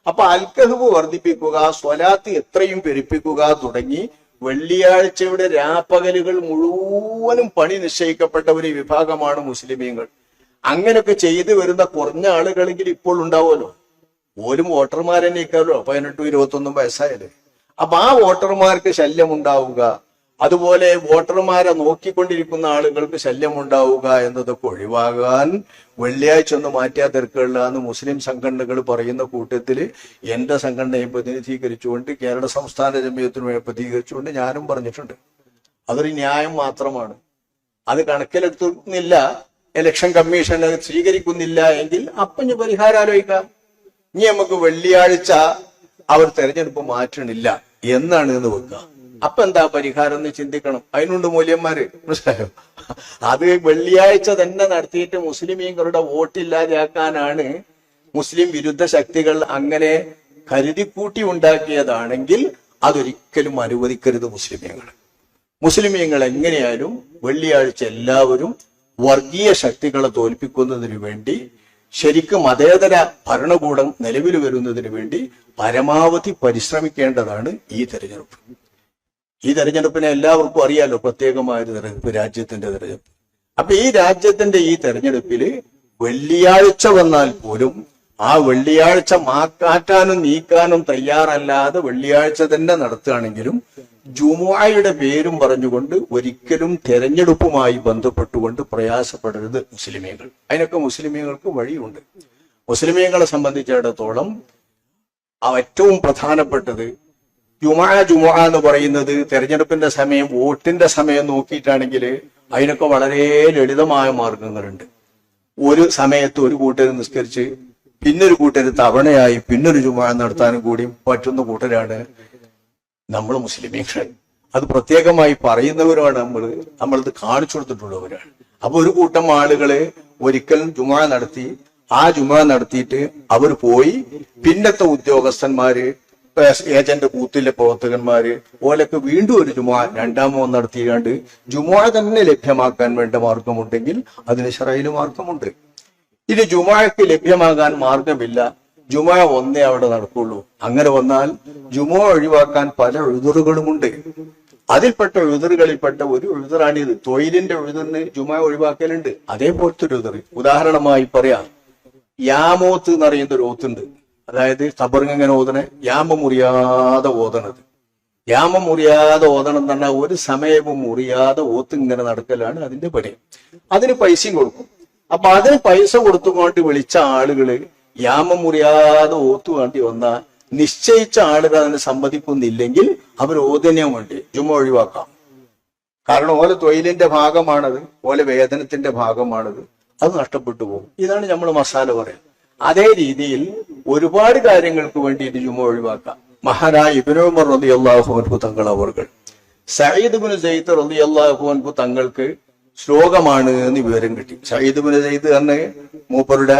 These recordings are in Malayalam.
അപ്പൊ അൽക്കഹ്ബ് വർദ്ധിപ്പിക്കുക, സ്വലാത്ത് എത്രയും പെരുപ്പിക്കുക തുടങ്ങി വെള്ളിയാഴ്ചയുടെ രാപ്പകലുകൾ മുഴുവനും പണി നിശ്ചയിക്കപ്പെട്ട ഒരു വിഭാഗമാണ് മുസ്ലിമീങ്ങൾ. അങ്ങനെയൊക്കെ ചെയ്തു വരുന്ന കുറഞ്ഞ ആളുകളെങ്കിലും ഇപ്പോൾ ഉണ്ടാവുമല്ലോ. പോലും വോട്ടർമാരെന്നെ ഇക്കാലോ 18-21 വയസ്സായാലും. അപ്പൊ ആ വോട്ടർമാർക്ക് ശല്യം ഉണ്ടാവുക, അതുപോലെ വോട്ടർമാരെ നോക്കിക്കൊണ്ടിരിക്കുന്ന ആളുകൾക്ക് ശല്യം ഉണ്ടാവുക എന്നതൊക്കെ ഒഴിവാകാൻ വെള്ളിയാഴ്ച ഒന്ന് മാറ്റിയാ തിരക്കുകളില്ല എന്ന് മുസ്ലിം സംഘടനകൾ പറയുന്ന കൂട്ടത്തിൽ എന്റെ സംഘടനയെ പ്രതിനിധീകരിച്ചുകൊണ്ട്, കേരള സംസ്ഥാന ജമിയത്തിനുമായി പ്രതിനിധീകരിച്ചുകൊണ്ട് ഞാനും പറഞ്ഞിട്ടുണ്ട്. അതൊരു ന്യായം മാത്രമാണ്. അത് കണക്കിലെടുക്കുന്നില്ല, ഇലക്ഷൻ കമ്മീഷൻ സ്വീകരിക്കുന്നില്ല എങ്കിൽ അപ്പം പരിഹാരം ആലോചിക്കാം. ഇനി നമുക്ക് വെള്ളിയാഴ്ച അവർ തെരഞ്ഞെടുപ്പ് മാറ്റണില്ല എന്നാണ് എന്ന് വെക്കുക. അപ്പൊ എന്താ പരിഹാരം എന്ന് ചിന്തിക്കണം. അതിനുണ്ട് മൂല്യന്മാര്, മനസ്സിലായോ? അത് വെള്ളിയാഴ്ച തന്നെ നടത്തിയിട്ട് മുസ്ലിമീങ്ങളുടെ വോട്ടില്ലാതെയാക്കാനാണ് മുസ്ലിം വിരുദ്ധ ശക്തികൾ അങ്ങനെ കരുതിക്കൂട്ടി ഉണ്ടാക്കിയതാണെങ്കിൽ അതൊരിക്കലും അനുവദിക്കരുത്. മുസ്ലിമീങ്ങൾ എങ്ങനെയായാലും വെള്ളിയാഴ്ച എല്ലാവരും വർഗീയ ശക്തികളെ തോൽപ്പിക്കുന്നതിന് വേണ്ടി, ശരിക്കും മതേതര ഭരണകൂടം നിലവിൽ വരുന്നതിന് വേണ്ടി പരമാവധി പരിശ്രമിക്കേണ്ടതാണ് ഈ തെരഞ്ഞെടുപ്പ്. ഈ തെരഞ്ഞെടുപ്പിനെ എല്ലാവർക്കും അറിയാലോ, പ്രത്യേകമായൊരു തെരഞ്ഞെടുപ്പ്, രാജ്യത്തിന്റെ തെരഞ്ഞെടുപ്പ്. അപ്പൊ ഈ രാജ്യത്തിന്റെ ഈ തെരഞ്ഞെടുപ്പില് വെള്ളിയാഴ്ച വന്നാൽ പോലും ആ വെള്ളിയാഴ്ച മാറ്റാനും നീക്കാനും തയ്യാറല്ലാതെ വെള്ളിയാഴ്ച തന്നെ നടത്തുകയാണെങ്കിലും ജുമുഅയുടെ പേരും പറഞ്ഞുകൊണ്ട് ഒരിക്കലും തെരഞ്ഞെടുപ്പുമായി ബന്ധപ്പെട്ടുകൊണ്ട് പ്രയാസപ്പെടരുത് മുസ്ലിമീങ്ങൾ. അതിനൊക്കെ മുസ്ലിമീങ്ങൾക്ക് വഴിയുണ്ട്. മുസ്ലിമീങ്ങളെ സംബന്ധിച്ചിടത്തോളം ഏറ്റവും പ്രധാനപ്പെട്ടത് ജുമുഅ എന്ന് പറയുന്നത് തെരഞ്ഞെടുപ്പിന്റെ സമയം, വോട്ടിന്റെ സമയം നോക്കിയിട്ടാണെങ്കിൽ അതിനൊക്കെ വളരെ ലളിതമായ മാർഗങ്ങളുണ്ട്. ഒരു സമയത്ത് ഒരു കൂട്ടർ നിസ്കരിച്ച് പിന്നൊരു കൂട്ടർ തവണയായി പിന്നൊരു ജുമുഅ നടത്താനും കൂടി പറ്റുന്ന കൂട്ടരാണ് നമ്മൾ മുസ്ലിമീങ്ങൾ. അത് പ്രത്യേകമായി പറയുന്നവരാണ് നമ്മളിത് കാണിച്ചു കൊടുത്തിട്ടുള്ളവരാണ്. അപ്പൊ ഒരു കൂട്ടം ആളുകള് ഒരിക്കലും ജുമുഅ നടത്തി, ആ ജുമുഅ നടത്തിയിട്ട് അവർ പോയി, പിന്നത്തെ ഉദ്യോഗസ്ഥന്മാര്, ഏജന്റ് ബൂത്തിലെ പ്രവർത്തകന്മാര് ഓലൊക്കെ വീണ്ടും ഒരു ജുമുഅ രണ്ടാമോ നടത്തിയാണ്ട് ജുമുഅ തന്നെ ലഭ്യമാക്കാൻ വേണ്ട മാർഗമുണ്ടെങ്കിൽ അതിന് ശറഈൽ മാർഗമുണ്ട്. ഇത് ജുമുഅക്ക് ലഭ്യമാകാൻ മാർഗമില്ല, ജുമുഅ ഒന്നേ അവിടെ നടക്കുള്ളൂ. അങ്ങനെ വന്നാൽ ജുമുഅ ഒഴിവാക്കാൻ പല ഉഴുതുറുകളുമുണ്ട്. അതിൽപ്പെട്ട ഉഴുതുറുകളിൽപ്പെട്ട ഒരു ഉഴുതുറാണിത്. തൊഴിലിന്റെ ഉഴുതുറിന് ജുമുഅ ഒഴിവാക്കലുണ്ട്. അതേപോലത്തെ ഒരു ഉഴുതുറ് ഉദാഹരണമായി പറയാം, യാമോത്ത് എന്ന് പറയുന്ന ഒരു ഓത്തുണ്ട്. അതായത് ഖബറിങ്ങനെ ഓതണേ, യാമം മുറിയാതെ ഓതണത്. യാമം മുറിയാതെ ഓതണം എന്ന് പറഞ്ഞാൽ ഒരു സമയവും മുറിയാതെ ഓത്ത് ഇങ്ങനെ നടക്കലാണ് അതിന്റെ പണി. അതിന് പൈസയും കൊടുക്കും. അപ്പൊ അതിന് പൈസ കൊടുത്തുകൊണ്ട് വിളിച്ച ആളുകള് യാമം മുറിയാതെ ഓത്തു വേണ്ടി വന്നാൽ നിശ്ചയിച്ച ആളുകൾ അതിന് സമ്മതിക്കുന്നില്ലെങ്കിൽ അവർ ഓതനയും വേണ്ടി ജുമുഅ ഒഴിവാക്കാം. കാരണം ഓലെ തൊഴിലിന്റെ ഭാഗമാണത്, ഓലെ വേതനത്തിന്റെ ഭാഗമാണത്. അത് നഷ്ടപ്പെട്ടു പോകും. ഇതാണ് നമ്മൾ മസാല പറയുന്നത്. അതേ രീതിയിൽ ഒരുപാട് കാര്യങ്ങൾക്ക് വേണ്ടി ഇത് ജുമുഅ ഒഴിവാക്കാം. മഹാനായ ഇബ്നു ഉമർ റളിയല്ലാഹു അൻഹു തങ്ങൾ അവർകൾ സഈദ് ഇബ്നു സെയ്ദ് റളിയല്ലാഹു അൻഹു തങ്ങൾക്ക് ശ്ലോകമാണ് എന്ന് വിവരം കിട്ടി. സഈദ് ഇബ്നു സെയ്ദ് എന്ന് മൂപ്പരുടെ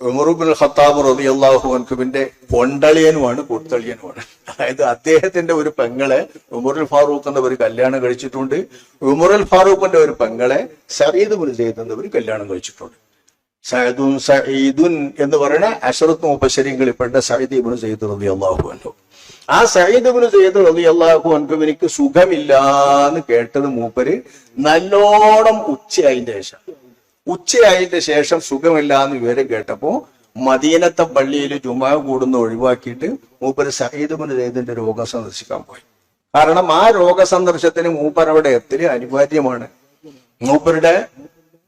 ഉമർ ഇബ്നുൽ ഖത്താബ് റളിയല്ലാഹു അൻഹുവിന്റെ പൊണ്ടളിയനുമാണ്, കൂട്ടളിയനുമാണ്. അതായത് അദ്ദേഹത്തിന്റെ ഒരു പെങ്ങളെ ഉമറുൽ ഫാറൂഖ് എന്നവർ കല്യാണം കഴിച്ചിട്ടുണ്ട്. ഉമറുൽ ഫാറൂഖിന്റെ ഒരു പെങ്ങളെ സഈദ് ഇബ്നു സെയ്ദ് എന്നവർ കല്യാണം കഴിച്ചിട്ടുണ്ട്. സഈദുൻ എന്ന് പറയുന്ന അശറത്ത് മുബശ്ശരീങ്ങളിൽപ്പെട്ട സഈദ് ഇബ്നു സെയ്ദ് റളിയല്ലാഹു അൻഹു. ആ സഈദ് ഇബ്നു സെയ്ദ് റളിയല്ലാഹു അൻഹുവിനിക്ക് സുഖമില്ലാന്ന് കേട്ടത് മൂപ്പര് നല്ലോണം ഉച്ചയായതിന്റെ ശേഷം സുഖമില്ലാന്ന് വിവരം കേട്ടപ്പോ മദീനത്തെ പള്ളിയിൽ ജുമുഅ കൂടുന്ന ഒഴിവാക്കിയിട്ട് മൂപ്പര് സഈദ് ഇബ്നു സെയ്ദിന്റെ രോഗം സന്ദർശിക്കാൻ പോയി. കാരണം ആ രോഗസന്ദർശനത്തിന് മൂപ്പർ അവിടെ എത്തല് അനിവാര്യമാണ്. മൂപ്പരുടെ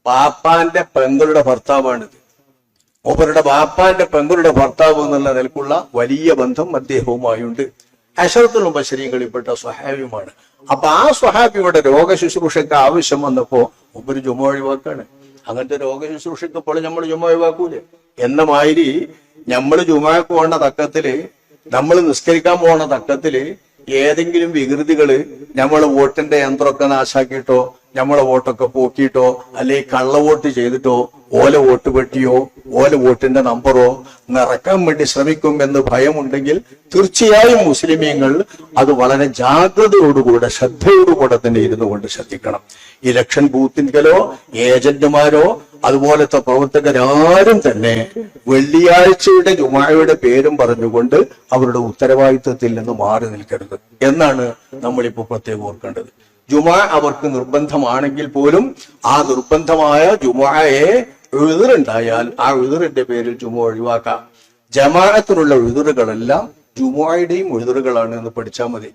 ബാപ്പാന്റെ പെങ്ങളുടെ ഭർത്താവാണിത്. മൂപ്പരുടെ ബാപ്പാന്റെ പെങ്ങളുടെ ഭർത്താവ് എന്നുള്ള നിലക്കുള്ള വലിയ ബന്ധം അദ്ദേഹവുമായുണ്ട്. അശറത്തുൽ മുബശ്ശരീങ്ങളിൽപ്പെട്ട സ്വഹാബിയുമാണ്. അപ്പൊ ആ സ്വഹാബിയുടെ രോഗശുശ്രൂഷയ്ക്ക് ആവശ്യം വന്നപ്പോ മൂപ്പര് ജുമുഅ ഒഴിവാക്കാണ്. അങ്ങനത്തെ രോഗശുശ്രൂഷയ്ക്ക് ഇപ്പോൾ നമ്മൾ ജുമുഅ ഒഴിവാക്കൂലേ? എന്ന മാതിരി നമ്മൾ ജുമുഅക്ക് പോണ തക്കത്തില്, നമ്മൾ നിസ്കരിക്കാൻ പോണ തക്കത്തില് ഏതെങ്കിലും വികൃതികള് നമ്മൾ വോട്ടിന്റെ യന്ത്രമൊക്കെ നാശാക്കിയിട്ടോ നമ്മളെ വോട്ടൊക്കെ പോക്കിയിട്ടോ അല്ലെങ്കിൽ കള്ളവോട്ട് ചെയ്തിട്ടോ ഓല വോട്ട് പെട്ടിയോ ഓല വോട്ടിന്റെ നമ്പറോ നിറക്കാൻ വേണ്ടി ശ്രമിക്കും എന്ന് ഭയമുണ്ടെങ്കിൽ തീർച്ചയായും മുസ്ലിമീങ്ങൾ അത് വളരെ ജാഗ്രതയോടുകൂടെ ശ്രദ്ധയോടുകൂടെ തന്നെ ഇരുന്നു കൊണ്ട് ശ്രദ്ധിക്കണം. ഇലക്ഷൻ ബൂത്തിൻകലോ ഏജന്റുമാരോ അതുപോലത്തെ പ്രവർത്തകരാരും തന്നെ വെള്ളിയാഴ്ചയുടെ ജുമാഅയുടെ പേരും പറഞ്ഞുകൊണ്ട് അവരുടെ ഉത്തരവാദിത്വത്തിൽ നിന്ന് മാറി നിൽക്കരുത് എന്നാണ് നമ്മളിപ്പോ പ്രത്യേകം ഓർക്കേണ്ടത്. ജുമാ അവർക്ക് നിർബന്ധമാണെങ്കിൽ പോലും ആ നിർബന്ധമായ ജുമായെ എഴുതുണ്ടായാൽ ആ എഴുതിന്റെ പേരിൽ ജുമ ഒഴിവാക്കാം. ജമാഅത്തിനുള്ള എഴുതുകളെല്ലാം ജുമായുടെയും എഴുതുകളാണ് എന്ന് പഠിച്ചാൽ മതി.